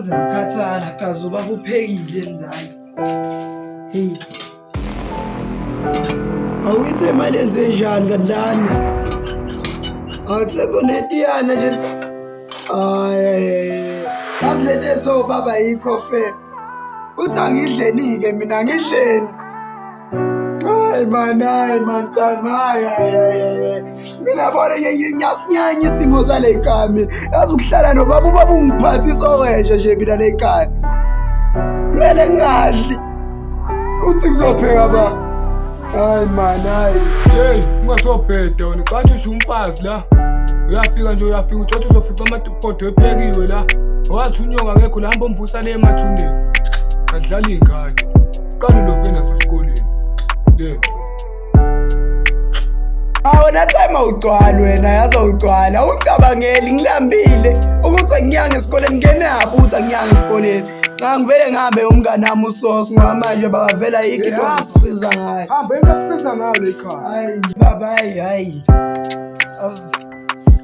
Yaze ngikhathala kazi uba kuphekile mzala. Hey. Awuyithi imali yenze njani kandlani? Akusekho netiyana nje. Ay. Asilete so baba yikho fe. Uthi angidleni-ke mina ngidleni. Hayi man tsama ay. Mina bona ngiyasinyanya isimo sale ekhaya mina. Yazi ukuhlala nobaba ubaba ungiphathi isokeshe nje mina le ekhaya. Kumele ngadli. Uthi kuzopheka ba. Hayi man hayi. Hey, ungasobheda wena kanti usho umfazi la. Uyafika uthi uzofica amaphodo ephekiwe la. Wathi unyonga ngekho la hamba umvusa le emathuneni. Adlala ingane. Qala lo vena sesikoleni. Lento. Awona time awugcwala wena yazi awugcwala ucabangeli ngilambile ukuthi nginyanga esikoleni ngenaphi uthi nginyanga esikoleni xa ngivele ngihambe umngane nami usoso ngoba manje bakavela yiki ngisiza ngayo Hamba into sisiza ngayo le ekhaya. hayi baba hayi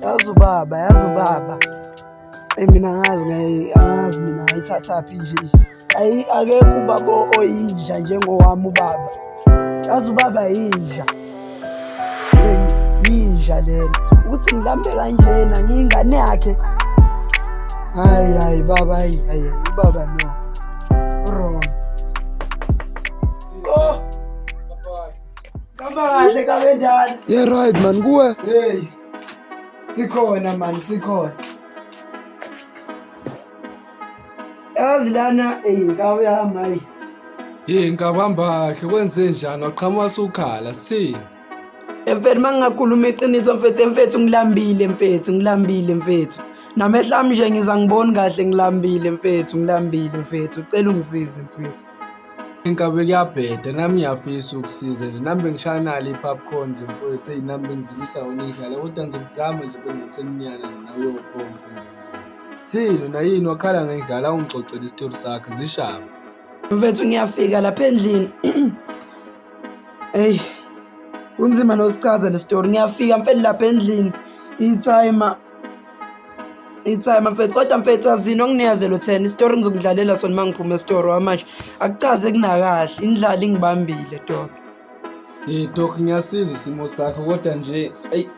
yazi ubaba mina angazi mina ayithatha phi nje ayi akekho ubaba oyidla njengowami ubaba yazi ubaba yidla yinja lena ukuthi ngilambe kanjena ngingane yakhe hayi baba hayi ubaba no wrong kamba kahle kabendala Yeah right man kuwe. hey sikhona man sikhona yazi lana inkawu yami hayi Ngabamba ke kwenze njani waqhamuka sukhala sithini mfethu mangingakhuluma iqiniso mfethu ngilambile mfethu namehla ami nje ngiza ngiboni kahle ngilambile mfethu ucela ungisize mfethu inkabe kuyabheda nami ngiyafisa ukusiza nje nami ngishanala ipopcorn nje mfethu eyinami bengizibisa wona idlala kodwa ngizokuzama nje bengotheninyana nawe uyophoma mfethu sithini na yini wakhala ngidlala ungixoxela isitori sakhe zishaba mfethu ngiyafika lapha endlini hey kunzima nosichaza le story ngiyafika mfethu lapha endlini i-timer mfethu kodwa mfethu azini onginiyazelo 10 story ngizokudlalela sona mangiphuma e-store wamanje akuchaze kunakahle indlala ingibambile dog dok ngiyasiza isimo sakho kodwa nje ey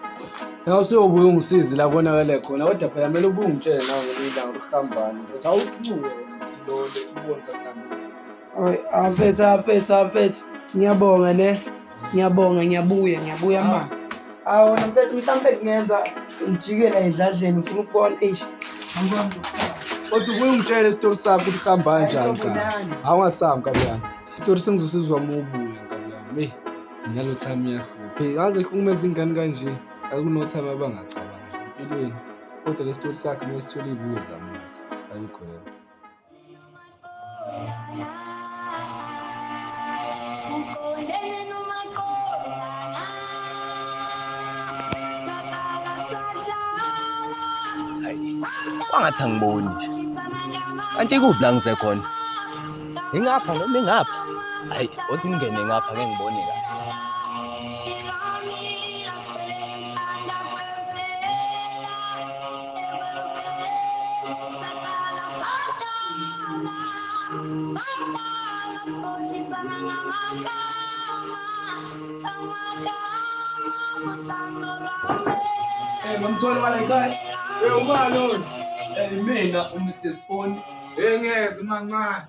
nawe useyobuye ungisize la konakale khona kodwa phela kumele ubungitshele nawe ngelanga lokuhambana mfethu awubuye ukuthi lo lethu ubonza kanjani Afethu ngiyabonga ne ngiyabuya mama awona mfethu mhlambe kungenza ngijikela edladleni ufuna ukubona kodwa ubuye ungitshele isitori sakho ukuthi kuhamba kanjani ka awungasami kabiyani isitori sengizosizwa uma ubuya kabiyani nalo time yahluphe ngaze kumeza ingane kanje akunothime abangacabangi empilweni kodwa le story sakhe mesithola ibuye zami ayikho leyo Kwangathi angiboni nje. Kanti kuphi la ngize khona? Ingapha noma ingapha? Hayi, othi ngene ngapha ngeke ngibone la. Ngamthola wala ekhaya Ubani? mina uMr Spawn Ngeze mancane.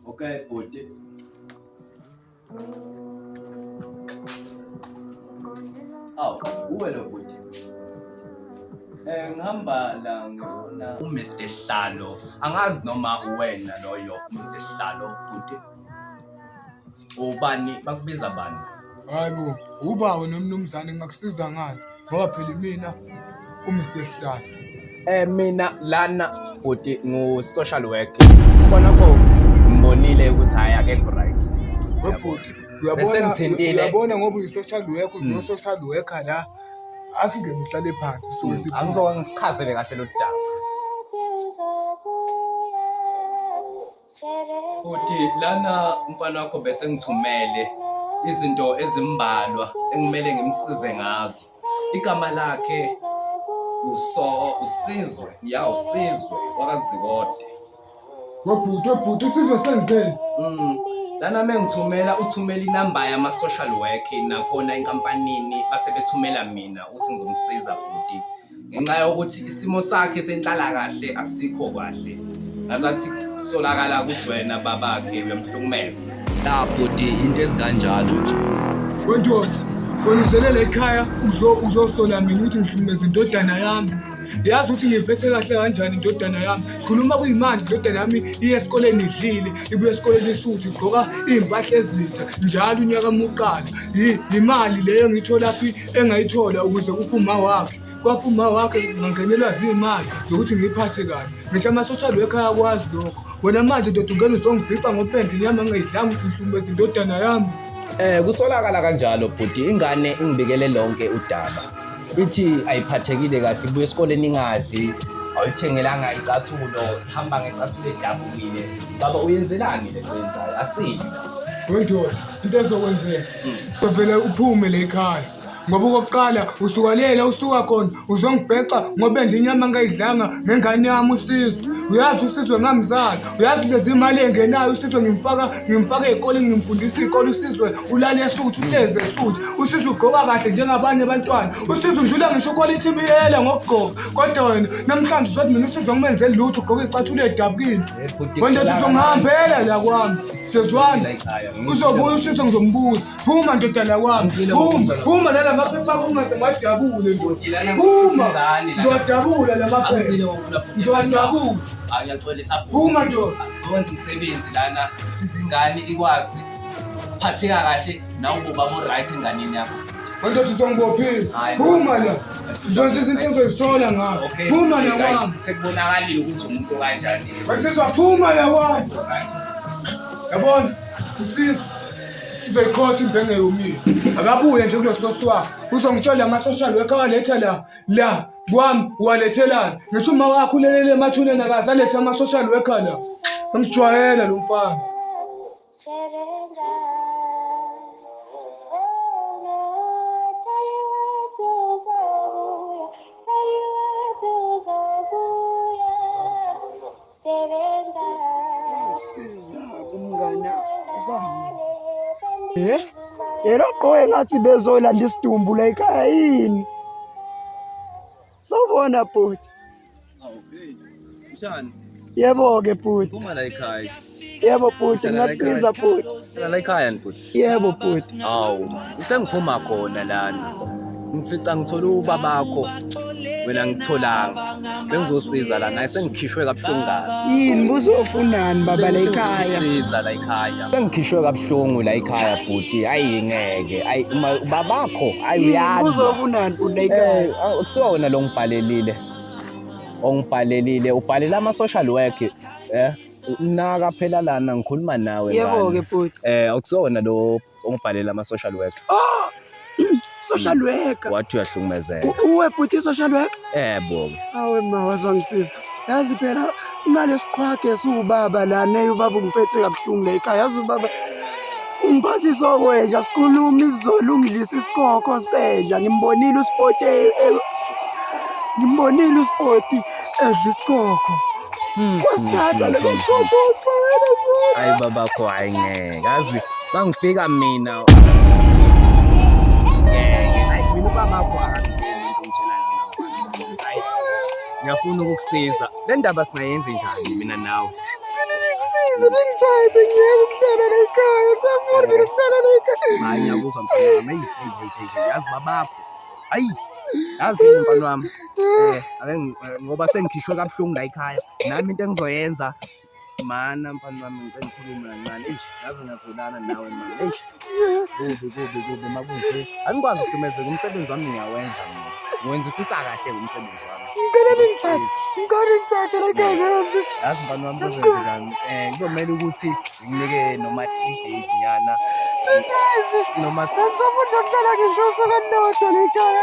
okay body Uwe lo bhuti. Ngihamba la ngifuna uMr Hlalo. Angazi noma uwena loyo Mr Hlalo bhuti. Ubani bakubiza bani? Hayibo, ubawo nomnumzane ngakusiza ngani? Ngoba phela mina uMr Hlalo. Mina lana bhuti ngu-social worker. Khonakho ngibonile ukuthi hayi akekho right. Webhuti, uyabona ngoba uyi-social worker, uzo-social worker la. Asingeke uhlale phansi usuke siphuma. Angizoke ngichazele kahle lo daba. Bhuti lana umfana wakho bese ngithumele izinto ezimbalwa engimele ngimsize ngazo. Igama lakhe Usizwe, Usizwe wakaZiwode. Webhuti isizwe senzeni? Lana mengithumela uthumela inamba yama-social work nakhona enkampanini base bethumela mina uthi ngizomsiza bhuti. Ngenxa yokuthi isimo sakhe senhlalakahle asikho kahle. Azathi solakala ukuthi wena babakhe uyamhlukumeza. La bhuti into ezikanjalo nje. Wendoda, wena uzelela ekhaya ukuzosola mina ukuthi ngihlukumeza indodana yami. Yazi ukuthi ngiphethe kahle kanjani indodana yami. Sikhuluma kuyimanje indodana yami iye esikoleni idlile, ibuye esikoleni isuthi igqoka impahla ezintsha njalo unyaka uqala. Imali leyo ngithola phi engayithola ukuze kufuma wakhe. Kwafuma wakhe ngangenelwa zimali zokuthi ngiyiphathe kahle. Ngisho ama-social worker ayakwazi lokho. Wena manje ndoda ungena uzongibhica ngopende inyama ngingayidlanga ukuthi ngihlukumeza indodana yami. Kusolakala kanjalo bhuti, ingane ingibikele lonke udaba. Ithi ayiphathekile kahle, ibuye esikoleni ingadli, awuyithengelanga icathulo, ihamba ngecathulo edabukile. Baba uyenzelani le nto yenzayo? Asili. Wendoda, into ezokwenzeka uzovele uphume le ekhaya. Ngoba okokuqala usuka khona uzongibheca ngoba inyama ngayidlanga ngengane yami uSizwe. Uyazi uSizwe ngamzala, uyazi lezi imali engenayo uSizwe ngimfaka ezikoleni ngimfundisa izikole. uSizwe ulale esuthi uhleze esuthi. uSizwe ugqoka kahle njengabanye abantwana. uSizwe ndlula ngisho quality ibiyela ngokugqoka. Kodwa wena namhlanje uzothi mina uSizwe ngimenzele lutho ugqoka icathulo edabukile. Wena ndoda uzongihambela la kwami. Sezwana uzobuya uSizwe ngizombuza. Phuma ndoda la kwami. Phuma nala maphepha kungaze ngadabule ndoda. Phuma ngiwadabula la maphepha. Ngiwadabula. Ngiyaxolisa Phuma ndoda. Akusebenzi umsebenzi lana isizingane ikwazi phatheka kahle nawe ubaba o-right enganeni yakho. Ndoda uzongibophisa. Phuma la. Zonke izinto engizoyisola ngazo. Phuma la kwami. Sekubonakalile ukuthi umuntu kanjani. Wenziswa phuma la kwami. Yabona uSizwe uzoyikhotha imbenge yomini. Akabuye nje kulososi wakhe. Uzongitshela ama-social worker waletha la kwami walethelana. Ngisho uma wakho ulelele emathuneni akaze alethe ama-social worker la. Ngijwayela lo mfana. Umngana ubani? Yena qoye ngathi bezolanda isidumbu la ekhaya yini? Sawubona bhuti. Njani? Yebo ke bhuti. Uma la ekhaya. Yebo bhuti, ngingakusiza bhuti. La ekhaya bhuti. Yebo bhuti. Awu, usengiphuma khona lana. Ngifica ngithola ubabakho. Wena ngitholanga. Bengizosiza la naye sengikhishwe kabuhlungu kabi. Yini buzofunani baba la ekhaya? Ngisiza la ekhaya. Sengikhishwe kabuhlungu la ekhaya bhuti. Hayi ngeke. Hayi babakho ayuyazi. Buzofunani bhuti la ekhaya? Akusona lo ngibhalelile. Ubhalela ama-social work. Naka phela lana ngikhuluma nawe. Yebo ke bhuti. Akusona lo ongibhalela ama-social work. Social worker. Wathi uyahlukumezeka. Uwe bhuti social worker? Yebo. Awe ma wazongisiza. Yazi phela unalesiqhwage siubaba lana ubaba ungiphethe kabuhlungu la ekhaya. Yazi ubaba ungiphathi sokwenja sikhuluma izolo ungidlisa isikhokho senja. Ngimbonile uSport edla isikhokho. Wasatha leso sikhokho ufakela sona. Hayi babakho hayi ngeke. Yazi bangifika mina. Mina babakho akangitsheli into ngitshela yona. Hayi. Ngiyafuna ukukusiza. Le ndaba singayenza njani mina nawe? Ngikusiza ngithathe ngiyeke ukuhlala la ekhaya. Kusafuna ukuhlala la ekhaya. Hayi ngiyakuzwa mfana wami. Hey. Yazi babakho. Hayi. Yazi mfana wami. Ngoba sengikhishwe kabuhlungu la ekhaya. Nami into engizoyenza mana mfana wami ngicela ngikhulume kancane. Yazi ngiyazolana nawe manje. Kubi makunje. Angikwazi ukuhlumezeka umsebenzi wami ngiyawenza mina. Ngwenzisisa kahle umsebenzi wami. Ngicela ngithathe la ekhaya. Yazi mfana wami kuzenzekani? Kuzomela ukuthi nginike noma 3 days nyana. 3 days. Noma Ngisafuna ukuhlala ngisho usuku olulodwa la ekhaya.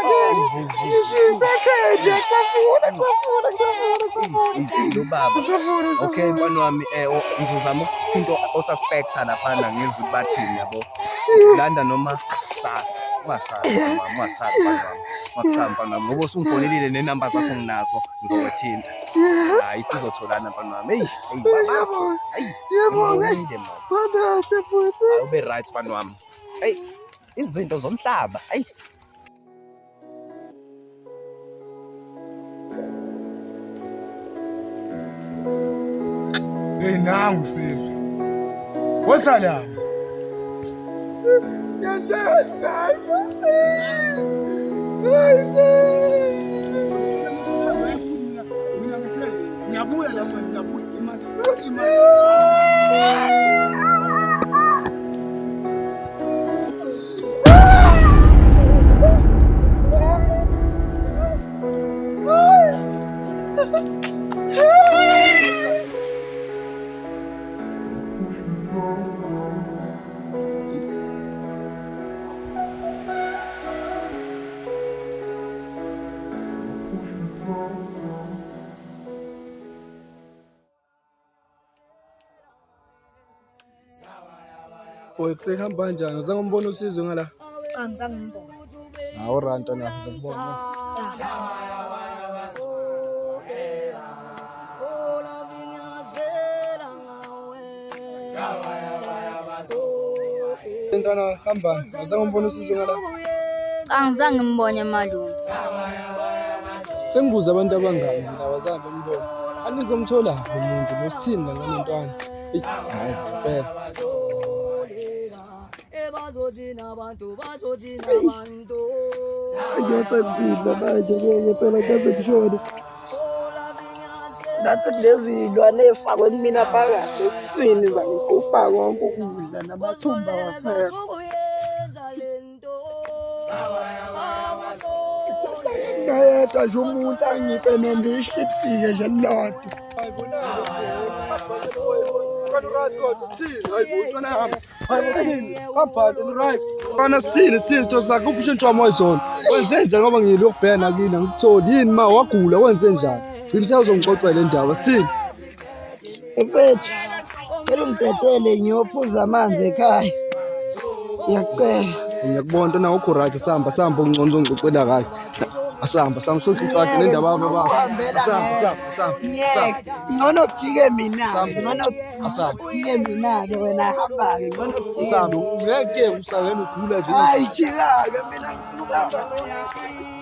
Ngishisa ekhaya. Ngisafuna. Lo baba. Okay mfana wami ngizozama ukuthinta osuspecta laphana ngizwe bathini yabo. Landa noma sasa. Ungasabi mama, ungasabi mfana wami. Ngoba usungifonelile nenamba zakho nginazo ngizowethinta. Hayi sizotholana mfana wami. Hey babakho. Hayi. Yebo-ke. Hayi Kahle futhi. ube right mfana wami. Hey izinto zomhlaba. Hayi. Hey nangu sisi. Wosala. Ngiyabuya lapha ngiyabuya imali. Oy kusehamba kanjani? Uzange umbone usizo ngala? Cha ngizange ngibone. Hawu ranto na ngizokubona. Intwana hamba. Uzange umbone usizo ngala? Cha ngizange ngimbone malume. Sengibuza abantu abangani ndaba zabo mbona. Anizomthola umuntu nosithini ngalentwana. Hayi phela. Ngiyacabula manje phela kaze ngishone. Ngathi kulezi iy'lwane ey'fakwe kumina phakathi esiswini ufake wonke ukudla namathumba wasekho. Nayedwa nje umuntu angiphe nombe ishipsi-ke nje lodwa. Sithini tosakho uphushintsha moyizona. Wenzenze ngoba ngilokubhena kini ngikutholi yini ma wagula wenze njani? Gcina uzongixoxela le ndaba sithini? Mfethu, ngicela ungidedele ngiyophuza amanzi ekhaya. Ngiyacela. Ngiyakubona na ukho right samba ungconzo ngicela kahle. Asamba sokuxoxa le ndaba baba. Asamba. Ngcono kujike mina. Kujike mina-ke wena hamba-ke. Ngcono kujike. Asamba ngeke usangena ugula nje. Hayi jika-ke mina ngifuna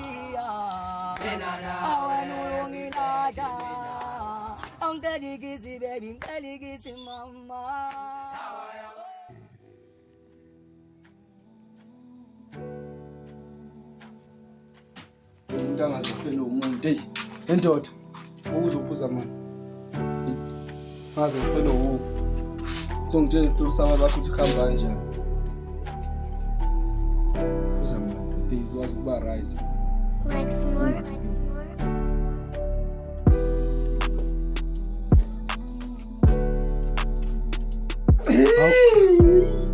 Umuntu angazifela umuntu hey endoda ukuzophuza amanzi ngaze ngifela uwu songitshela into sama bakho ukuthi khamba kanjani phuza amanzi izwazi ukuba rise Like snore.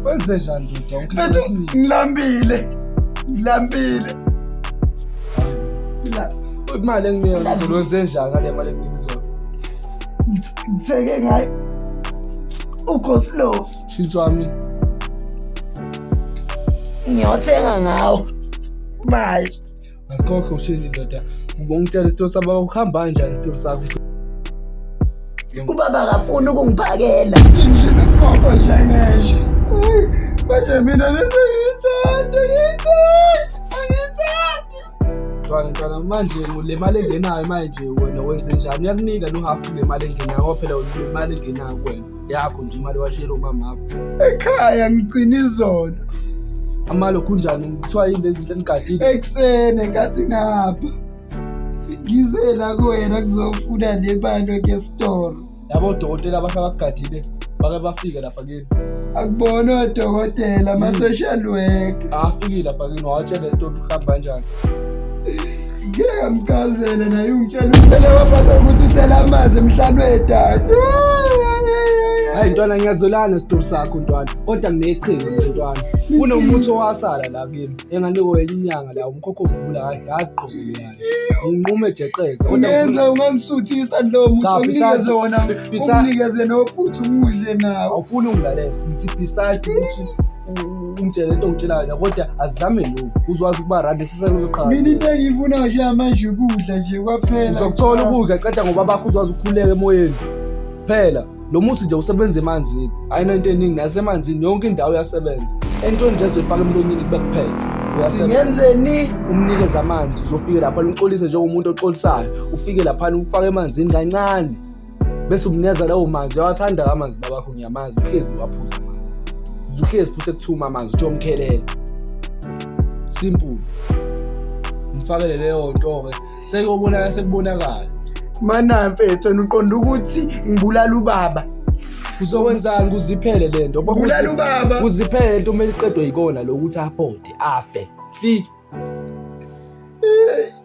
wenze njani ndoda Mfethu, ngilambile. imali enginika ngizolwenze njani ngale mali enginika izona Ngitheke ngayo uGoslow. shintsho wami Ngiyothenga ngawo. Bye. asikho ushintshe ndoda ubongitshela isito saba ukuhamba kanjani isito sakho Ubaba akafuni ukungiphakela. Ngidlisa isikhokho nje ngesho. Manje mina lento ngiyithanda. ntwana manje le mali engenayo manje wena wenze njani uyakunika nohafu le mali engenayo ngoba phela le mali engenayo kuwena yakho nje imali washiyela umama wakho Ekhaya ngigcina izona. amalo kunjani kuthiwa yini lezinto enigadile Eksene ngathi ngapha. Ngizela kuwena kuzofuna le mali ngesitoro. yabo odokotela abakugadile bake bafike lapha kini Akubona odokotela ama-social worker. afikile lapha kini watshela isitory ukuhamba kanjani Ngeke ngamchazela naye ungitshela uphele wafanele ukuthi uthela amanzi emhlane wedada. hayi ntwana ngiyazolana isitori sakho ntwana kodwa ngineqhinga ntwana kunomuntu owasala la kimi enganikho yenye inyanga la umkhokho uvula kahle yaqhubula yani nginqume ejeqeza Ungenza ungangisuthisa lo muntu onginikeze wona. Unginikeze nophuthu umudle nawo. awufuni ungilalela ngithi beside ukuthi ungitshele lento ongitshelayo na kodwa azizame lokhu uzwazi ukuba randi siseloqhaza mina into engiyifuna nje manje ukudla nje kwaphela uzokuthola ukudla qeda ngoba bakho uzwazi ukukhuleka emoyeni phela lo muthi nje usebenza emanzini ayina into eningi nasemanzini yonke indawo yasebenza entoni nje ezofaka emlonyeni kube kuphela singenzeni umnikeza amanzi uzofika lapha uxolise njengomuntu oxolisayo ufike lapha ufake emanzini kancane bese umnikeza lawo manzi uyawathanda amanzi babakho ngiyamanzi uhlezi waphuza amanzi uhlezi futhi ekuthuma amanzi uthi umkhelela simple ngifakele leyo nto ke sekubonakala sekubonakala mana mfethu wena uqonda ukuthi ngibulala ubaba uzokwenzani kuziphele lento ngibulala ubaba kuziphele into kumele iqedwe yikona lokuthi aphode afe fi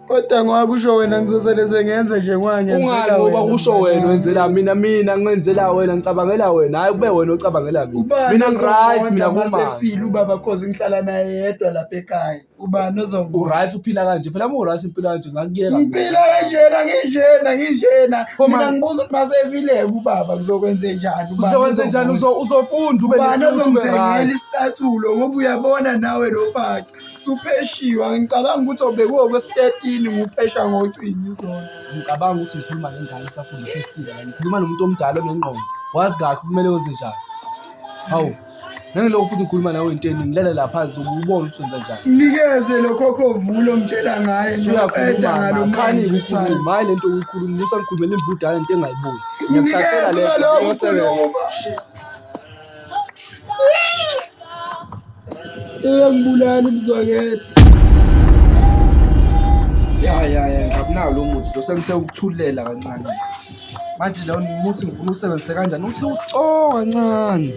kodwa ngoba kusho wena ngizosele sengenza nje ngwangenzela ungani ngoba kusho wena wenzela mina ngenzela wena ngicabangela wena hayi kube wena ocabangela mina ngiright mina masefile ubaba cause ngihlala naye yedwa lapha ekhaya ubani ozongibona uright uphila kanje phela uma uright impilo kanje ngakuyeka ngiphila kanjena mina ngibuza ukuthi masefile ubaba ngizokwenza njani uzokwenza njani uzofunda ube ubani ozongithengela isicathulo ngoba uyabona nawe lo bhaca supheshiwa ngicabanga ukuthi obekuwo kwestetini nguphesha ngocingo izona ngicabanga ukuthi ngikhuluma nengane safunda festival ngikhuluma nomuntu omdala onengqondo wazi kahle kumele wenze njani hawu nangilokho futhi ngikhuluma nawe inteni ngilela lapha phansi ubona ukuthi wenza njani nikeze lo khokho vulo ngitshela ngaye ngiyakhuluma ngalo khani ukukhuluma hayi lento ukukhuluma musa ngikhulumela imbudala into engayiboni ngiyakuthathela leyo ngibulala umzwakede ya ngakunawo lo muthi lo sengithe ukuthulela kancane manje lo muthi ngifuna usebenzise kanjani uthi uxoka kancane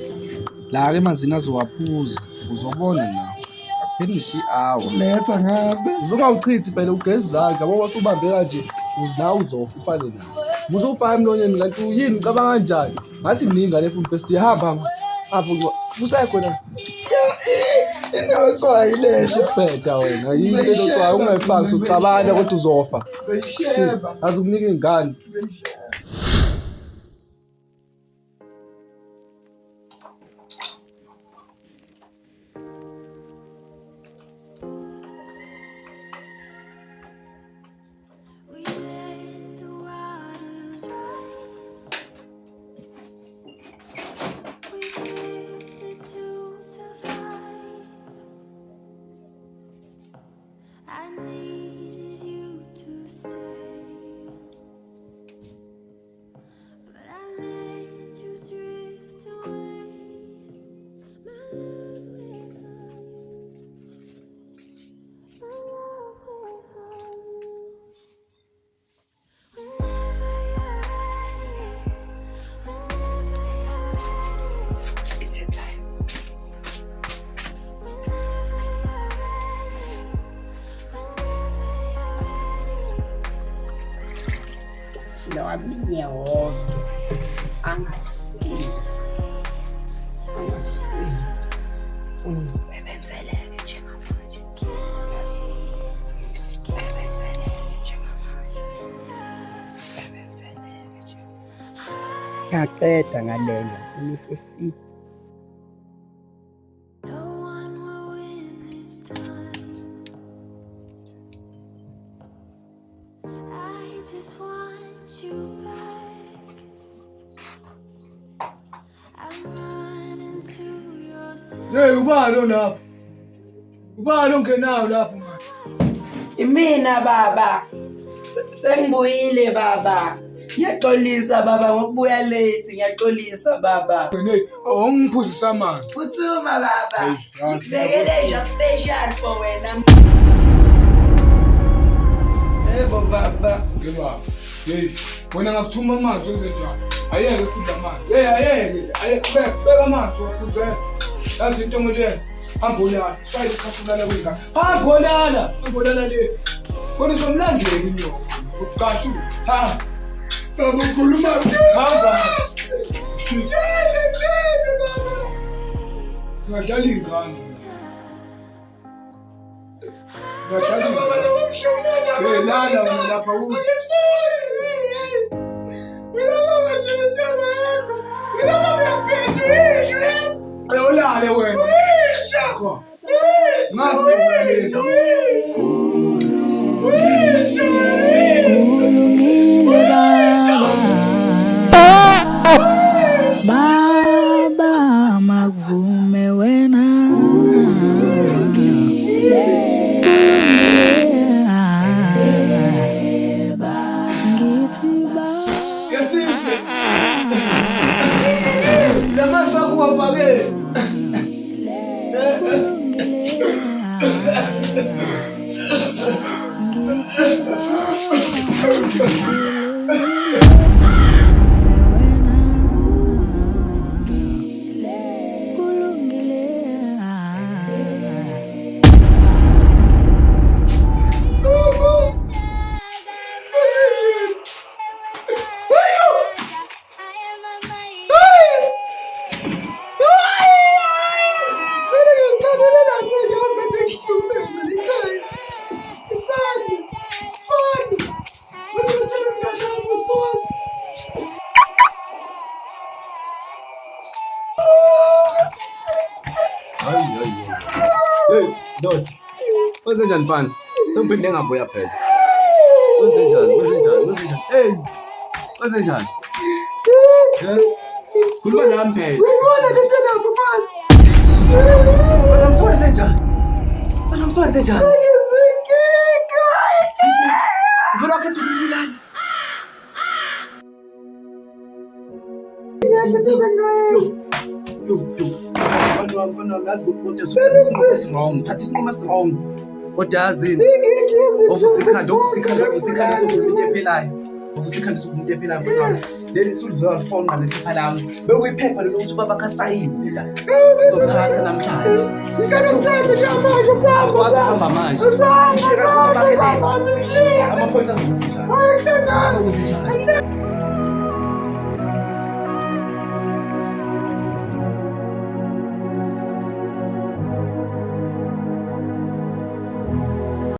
la ke emanzini azowaphuza uzobona nawe akuphinishi hour letha ngabe uzongawuchithi phela ugeza izandla ngoba usubambe kanje nawe uzofa ufane nawe uzofaka emlonyeni kanti yini ucabanga kanjani ngathi mningane futhi first hamba apho usekhona inothiwa yilesho kupheda wena yini lothiwa ungayifaki ucabana kodwa uzofa zeyisheba azukunika ingane Lawaminye wonke angasini ungisebenzeleke njengamanje ngiyaceda ngalelo ufuna ifefi Hey, ubalo lapho. Ubalo ongenayo lapho manje. Imina baba. Sengibuyile baba. Ngiyaxolisa baba ngokubuya late, ngiyaxolisa baba. Hey, awungiphuzisa amanzi. Phuthuma baba. Ngibekele nje special for wena. Yebo baba. Ngibaba. Hey, wena ngakuthuma amanzi wenze njani? Ayeke ukudla amanzi. Hey, ayeke beka amanzi waphuze. Yazi into ngile. Hambulala, shaya isikhathulala kwingane. Hambulala le. Wena somlandeli nyo. Uqashu. Ha. Baba ukhuluma. Hamba. Ngadlala ingane. Ngadlala baba lokushonela. Hey, lala wena lapha u. Mina baba nje tabako. Mina baba yaphethe. Ayolale wena. Shako. Baba mavume wena Hey, Dot. Wenze njani mfana? Sengiphinde ngabuya phela. Wenze njani? Hey. Wenze njani? Khuluma nami phela. Wena mswenze njani? Vela wakati ulilala. Yo. Mfana ngazi ukuthi wrong. Thatha isinqumo strong. Kodwa yazini. Ofusikhanda sokumuntu ephelayo. Mfana. Leli sulivela phone ngephepha lami. Bekuyiphepha lelo ukuthi ubaba kasayini la. Uzothatha namhlanje. Hamba manje. Amaphoyisa azokuzishaya.